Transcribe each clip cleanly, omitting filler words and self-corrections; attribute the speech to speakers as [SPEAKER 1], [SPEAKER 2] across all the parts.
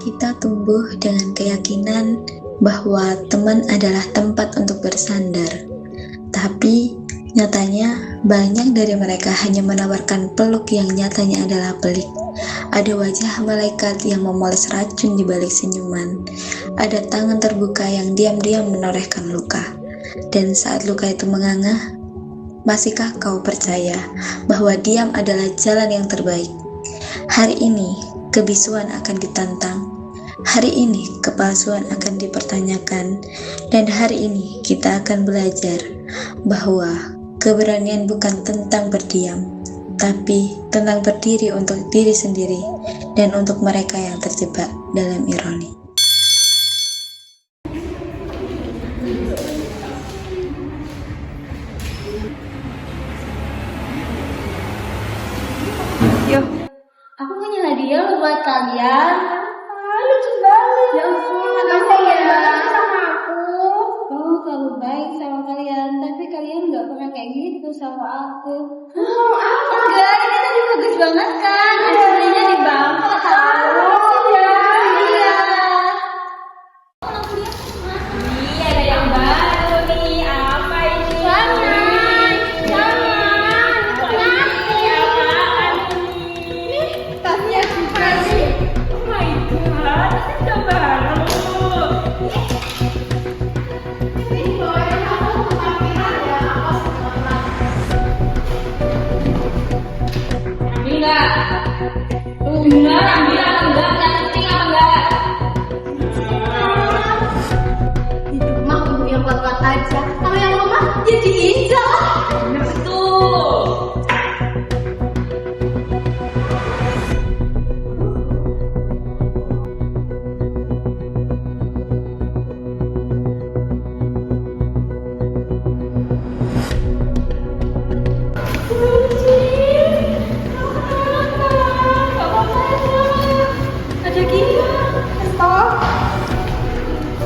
[SPEAKER 1] Kita tumbuh dengan keyakinan bahwa teman adalah tempat untuk bersandar. Tapi, nyatanya banyak dari mereka hanya menawarkan peluk yang nyatanya adalah pelik. Ada wajah malaikat yang memoles racun di balik senyuman. Ada tangan terbuka yang diam-diam menorehkan luka. Dan saat luka itu menganga, masihkah kau percaya bahwa diam adalah jalan yang terbaik? Hari ini, kebisuan akan ditantang. Hari ini, kepalsuan akan dipertanyakan. Dan hari ini, kita akan belajar bahwa keberanian bukan tentang berdiam, tapi tentang berdiri untuk diri sendiri dan untuk mereka yang terjebak dalam ironi.
[SPEAKER 2] Yo, aku punya hadiah loh buat kalian. Lucu banget. Ya ampun, makasih ya sama aku. Oh, kamu baik sama kalian, tapi kalian nggak pernah kayak gitu sama aku. Oh, apa? Enggak, ini tadi bagus banget kan. Aslinya di Bangkok tahu. Iya. Iya, ada yang baru nih. Apa ini? Jangan. Apaan ini? Tasnya juga sih. Oh my god, tasnya udah baru. Enggak, ambil apa enggak? Yang penting apa enggak? Itu mah ibu yang kuat-kuat aja. Kalau yang lemah, ya diinjak. Betul.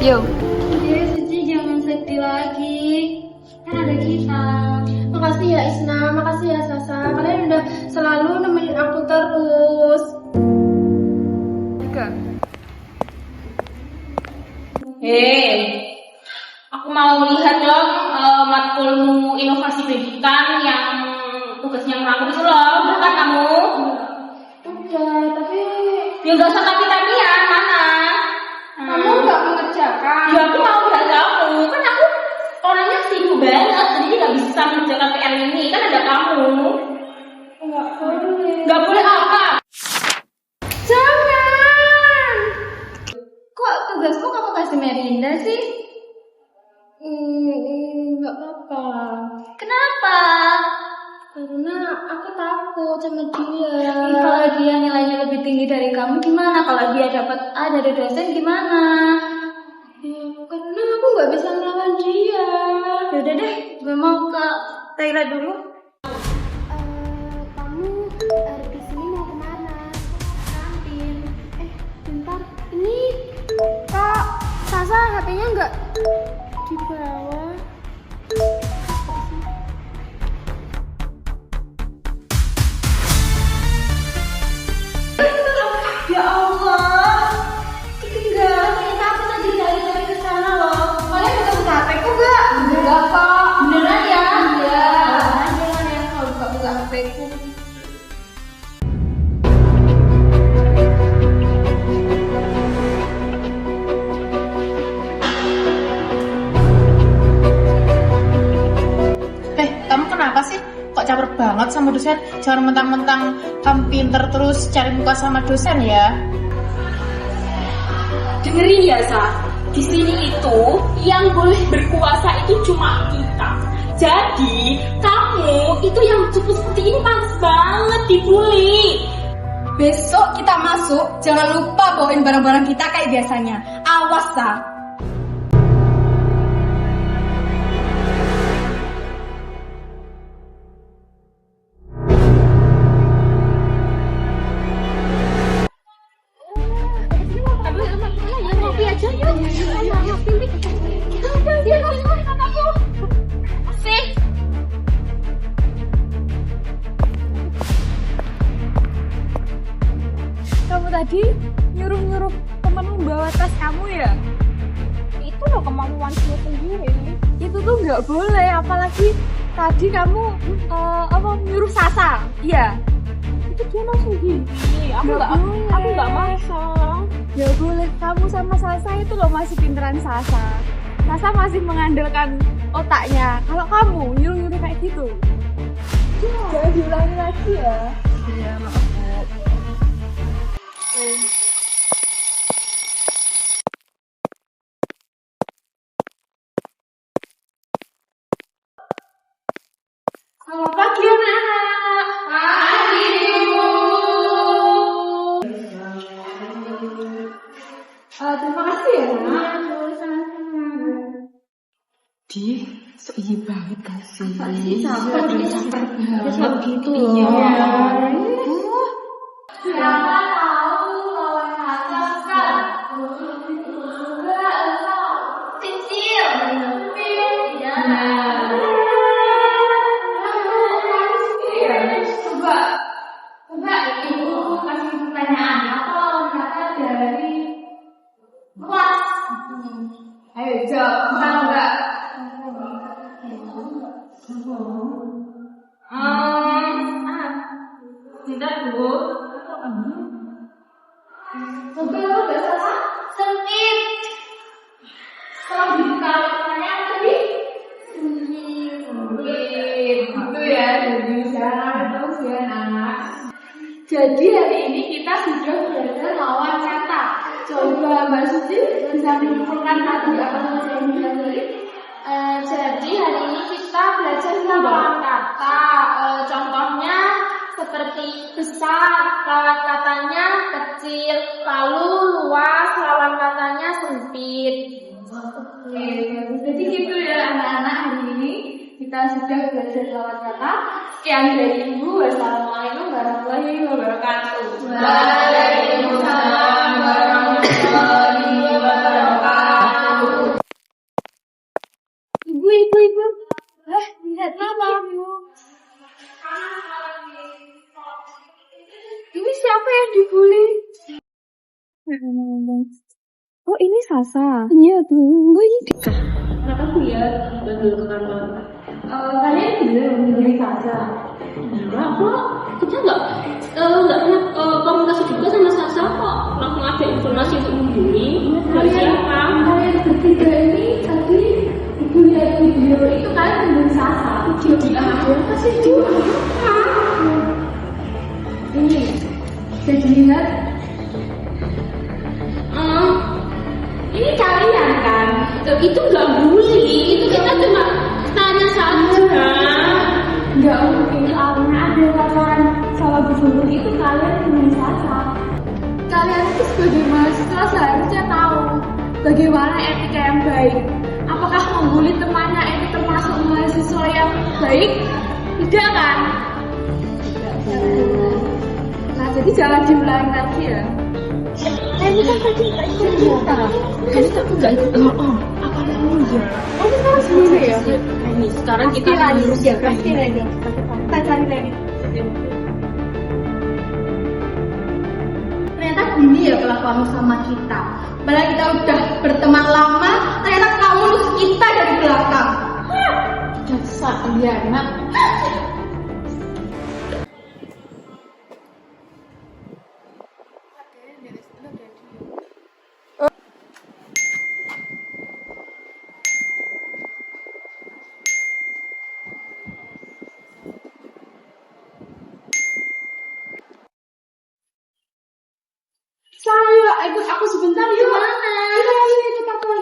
[SPEAKER 2] Yo. Ya Suci, jangan sedih lagi. Kan ada kita. Makasih ya Isna, makasih ya Sasa. Kalian udah selalu nemenin aku terus.
[SPEAKER 3] Aku mau lihat loh matkulmu inovasi pendidikan yang tugasnya merangkum itu loh, udah kan kamu?
[SPEAKER 2] Udah, tapi
[SPEAKER 3] Ya nggak usah tapi-tapian, mana?
[SPEAKER 2] kamu nggak mengerjakan.
[SPEAKER 3] Ya aku mau lihat kamu, kan aku orangnya sibuk banget, jadi nggak bisa mengerjakan PR ini, kan ada kamu.
[SPEAKER 2] Nggak boleh.
[SPEAKER 3] Nggak boleh apa?
[SPEAKER 2] Jangan. Kok tugasku kamu kasih Merinda sih? Nggak apa-apa.
[SPEAKER 3] Kenapa?
[SPEAKER 2] Karena aku takut sama dia.
[SPEAKER 3] Kalau dia nilainya lebih tinggi dari kamu gimana? Kalau dia dapat A dari dosen gimana?
[SPEAKER 2] Ya, karena aku nggak bisa melawan dia.
[SPEAKER 3] Yaudah deh, gue mau ke toilet dulu.
[SPEAKER 2] Kamu di sini mau kemana? Kantin. Bentar. Ini Kak Sasa HP-nya nggak di bawah.
[SPEAKER 3] Ya Allah, ketinggalan. Ternyata aku tadi cari ke sana loh.
[SPEAKER 2] Kalian buka HP ku nggak?
[SPEAKER 3] Enggak kok, beneran ya?
[SPEAKER 2] Iya. Jangan ya kalau buka HP ku.
[SPEAKER 4] Kamu kenapa sih? Kok caper banget sama dosen? Jangan mentang-mentang kamu pinter terus cari muka sama dosen ya.
[SPEAKER 3] Dengerin ya, Sa. Di sini itu yang boleh berkuasa itu cuma kita. Jadi kamu itu yang cukup seperti ini pantas banget dibully.
[SPEAKER 2] Besok kita masuk, jangan lupa bawain barang-barang kita kayak biasanya. Awas, Sa.
[SPEAKER 5] Kamu tadi nyuruh-nyuruh
[SPEAKER 2] teman membawa tas kamu ya?
[SPEAKER 3] Itu loh kemampuanmu sendiri.
[SPEAKER 2] Itu tuh nggak boleh, apalagi tadi kamu nyuruh Sasa. Iya.
[SPEAKER 3] Itu dia langsung gini. Aku nggak masang.
[SPEAKER 2] Nggak boleh, kamu sama Sasa itu loh masih pinteran Sasa. Sasa masih mengandalkan otaknya. Kalau kamu nyuruh-nyuruh kayak gitu, jangan diulangi lagi ya.
[SPEAKER 3] Iya, maaf Bu.
[SPEAKER 2] Selamat pagi anak-anak. Pagi Bu. Terima kasih ya nak.
[SPEAKER 3] Di, so iya banget kan sih.
[SPEAKER 2] Caper
[SPEAKER 3] banget
[SPEAKER 2] gitu
[SPEAKER 3] loh.
[SPEAKER 2] Iya. Siapa tahu lawan kata sekarang? Kecil. Iya. Coba ibu kasih pertanyaan apa lawan kata dari kelas? Ayo jawab, mau enggak?
[SPEAKER 3] Tidak Bu.
[SPEAKER 2] Coba lo gak salah? Sempit. Kalau dibuka pertanyaan tadi? Sempit. Itu ya, bisa terus ya anak. Jadi hari ini kita sudah belajar lawan kata. Coba Mbak Suci bisa menyimpulkan tadi apa saja yang dipelajari? Jadi hari ini kita belajar lawan kata. Contohnya seperti besar, lawan katanya kecil, lalu luas, lawan katanya sempit. Oke, jadi gitu ya anak-anak, hari ini kita sudah belajar lawan kata. Sekian dari Ibu. Wassalamualaikum warahmatullahi wabarakatuh. Waalaikumsalam warahmatullahi wabarakatuh. Ibu. Lihat apa Ibu? Ini siapa yang dibully? Oh ini Sasa. Iya tuh. Oh ini.
[SPEAKER 3] Kenapa Bu ya bantu ke kantor?
[SPEAKER 2] Kalian bener membuli Sasa.
[SPEAKER 3] Enggak kok. Kita nggak pernah komunikasi juga sama Sasa kok. Langsung ada informasi untuk membuli. Dari siapa?
[SPEAKER 2] Kalian bertiga ini tadi ibu lihat video itu kalian membuli Sasa. Video apa sih itu? Ini jadi lihat. Ini kalian kan?
[SPEAKER 3] Itu nggak bully. Itu kita cuma tanya saja.
[SPEAKER 2] Nggak mungkin karena ada laporan salah guru itu kalian membuli Sasa. Kalian itu sebagai mahasiswa seharusnya tahu bagaimana etika yang baik. Apakah membuli temannya itu termasuk mahasiswa yang baik? Tidak kan? Nah jadi jangan diulangi lagi ya. Ini kan tadi kita ikut kita.
[SPEAKER 3] Jadi aku nggak ikut. Apa namanya?
[SPEAKER 2] Oh kita harus dulu ya.
[SPEAKER 3] Ini sekarang kita
[SPEAKER 2] harus ya. Pasti lagi. Kita cari lagi. Ternyata gini ya kelakuanmu sama kita. Padahal kita udah berteman lama, ternyata kamu nusuk kita dari belakang. Dasar pengkhianat. Saya ikut aku sebentar yuk. Mana? Ayo ikut aku.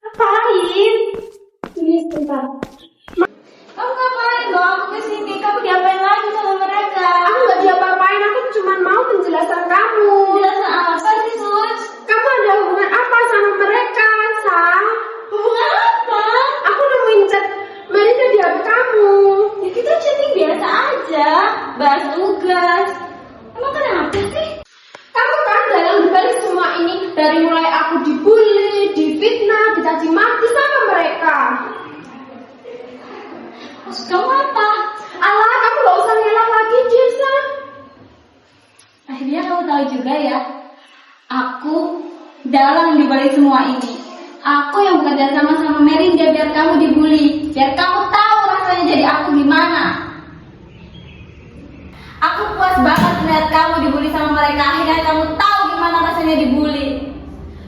[SPEAKER 2] Ngapain? Ini sebentar. Kamu ngapain? Bawa aku ke sini. Kamu diapain lagi sama mereka? Aku nggak diapa-apain. Aku cuma mau penjelasan kamu. Penjelasan apa sih, Sus? Kamu ada hubungan apa sama mereka, Sa? Hubungan apa? Aku nemuin chat Marina di HP kamu. Ya kita chatting biasa aja, bahas tugas. Emang kenapa sih? Kamu kan dalam dibalik semua ini, dari mulai aku dibully, difitnah, dicaci maki sama mereka. Maksud kamu apa? Alah, kamu gak usah ngelak lagi, Jessa. Akhirnya kamu tahu juga ya, aku dalang di balik semua ini. Aku yang bekerja sama Merinda biar kamu dibully, biar kamu tahu rasanya jadi aku gimana. Aku puas banget melihat kamu dibully sama mereka. Akhirnya kamu tahu gimana rasanya dibully.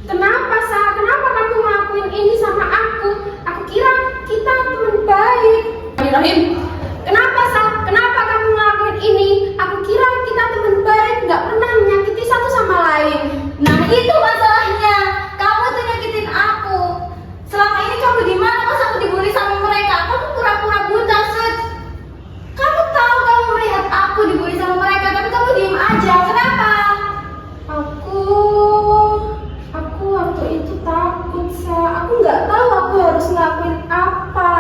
[SPEAKER 3] Kenapa, Sa? Kenapa kamu ngelakuin ini sama aku? Aku kira kita teman baik.
[SPEAKER 2] Rahim,
[SPEAKER 3] Kenapa, Sa? Kenapa kamu ngelakuin ini? Aku kira kita teman baik, nggak pernah menyakiti satu sama lain.
[SPEAKER 2] nah itu masalahnya. Kamu tuh nyakitin aku. Selama ini kamu di mana pas aku dibully sama mereka? Kamu pura-pura buta, Sud. Kamu tahu kamu melihat aku dibully sama mereka, tapi kamu diem aja. Kenapa?
[SPEAKER 3] Aku waktu itu takut, Sa. Aku nggak tahu aku harus ngelakuin apa.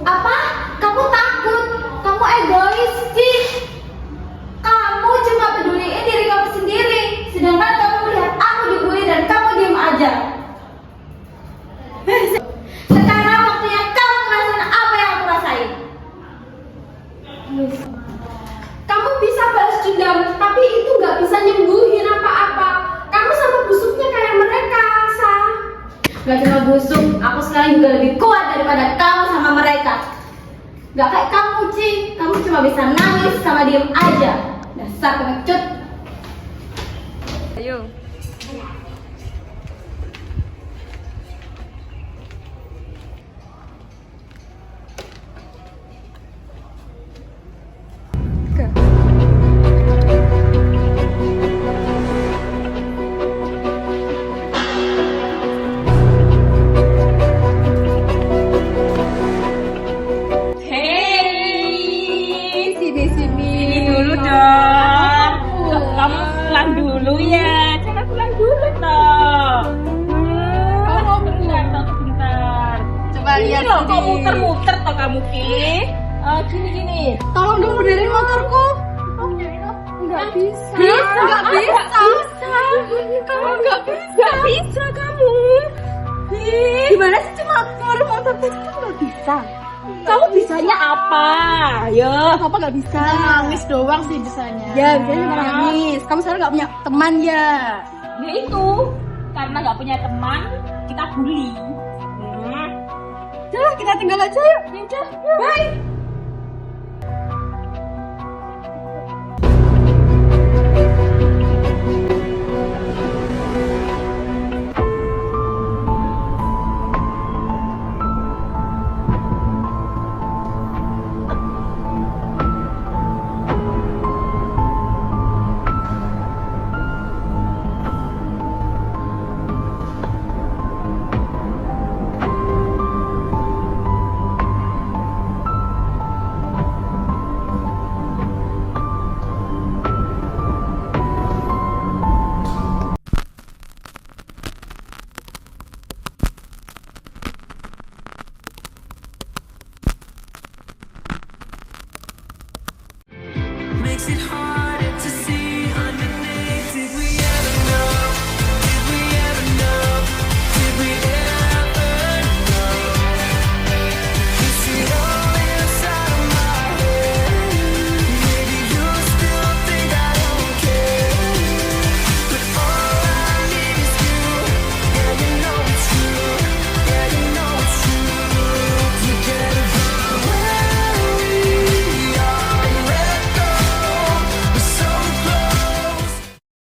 [SPEAKER 2] Apa? Kamu takut? Kamu egois sih? Kamu cuma peduliin diri kamu sendiri, sedangkan kamu melihat aku dibully dan kamu diem aja. Sekarang waktunya kamu ngerasain apa yang aku rasain.
[SPEAKER 3] Kamu bisa balas dendam, tapi itu nggak bisa nyembuhin apa-apa. Kamu sama busuknya kayak mereka, Sa.
[SPEAKER 2] Gak cuma busuk, aku sekarang juga lebih kuat daripada kamu sama mereka. Gak kayak kamu, Ci. Kamu cuma bisa nangis sama diem aja. Dasar pengecut.
[SPEAKER 5] Ayo.
[SPEAKER 3] Hei, sini.
[SPEAKER 5] Dulu dong. Kamu pulang dulu ya. Jangan pulang dulu toh. Kamu mau bentar toh sebentar.
[SPEAKER 4] Coba
[SPEAKER 5] Ini
[SPEAKER 4] lihat
[SPEAKER 5] loh kok
[SPEAKER 4] sini.
[SPEAKER 5] muter-muter toh kamu Ki. Gini.
[SPEAKER 4] Tolong dong benerin motorku.
[SPEAKER 5] Nggak bisa.
[SPEAKER 4] Nggak bisa.
[SPEAKER 5] Kamu nggak bisa. Nggak bisa kamu.
[SPEAKER 4] Gimana sih cuma keluar motor itu nggak bisa?
[SPEAKER 5] Kamu bisanya apa? Yo.
[SPEAKER 4] Apa nggak bisa? Nangis doang sih bisanya.
[SPEAKER 5] Ya,
[SPEAKER 4] bisanya cuma nangis. Kamu sekarang nggak punya teman ya?
[SPEAKER 5] Ya itu, karena nggak punya teman, kita bully.
[SPEAKER 4] Udah, kita tinggal aja yuk.
[SPEAKER 5] Bye.